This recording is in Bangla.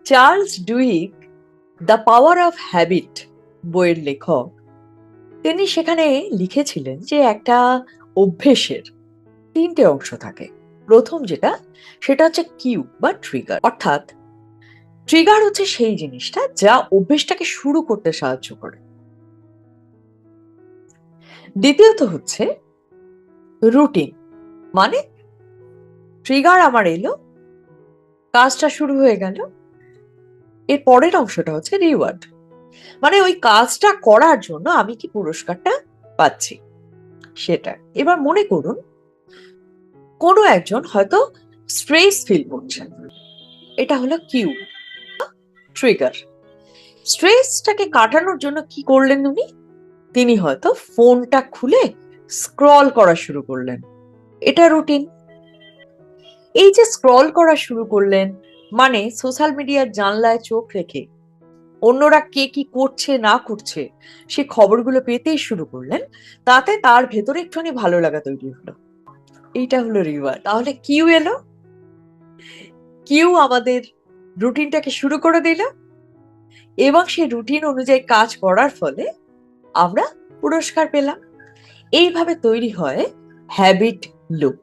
Charles Duhigg the power of habit বইয়ের লেখক, তিনি সেখানে লিখেছিলেন যে একটা অভ্যেসের তিনটে অংশ থাকে। প্রথম যেটা, সেটা হচ্ছে কিউ বা ট্রিগার, অর্থাৎ ট্রিগার হচ্ছে সেই জিনিসটা যা অভ্যেসটাকে শুরু করতে সাহায্য করে। দ্বিতীয়ত হচ্ছে রুটিন, মানে ট্রিগার আমার এলো, কাজটা শুরু হয়ে গেল, এর পরের অংশটা হচ্ছে রিওয়ার্ড, মানে ওই কাজটা করার জন্য আমি কি পুরস্কারটা পাচ্ছি সেটা। এবার মনে করুন কোনো একজন হয়তো স্ট্রেস ফিল করছেন, এটা হলো কিউ, ট্রিগার। স্ট্রেসটাকে কাটানোর জন্য কি করলেন উনি? তিনি হয়তো ফোনটা খুলে স্ক্রল করা শুরু করলেন, এটা রুটিন। এই যে স্ক্রল করা শুরু করলেন, মানে সোশ্যাল মিডিয়ার জানলায় চোখ রেখে অন্যরা কে কি করছে না করছে সে খবরগুলো পেতেই শুরু করলেন, তাতে তার ভেতরে একটুখানি ভালো লাগা তৈরি হলো, এইটা হলো রিওয়ার্ড। তাহলে কিউ এলো, কিউ আমাদের রুটিনটাকে শুরু করে দিল, এবং সেই রুটিন অনুযায়ী কাজ করার ফলে আমরা পুরস্কার পেলাম। এইভাবে তৈরি হয় হ্যাবিট লুপ।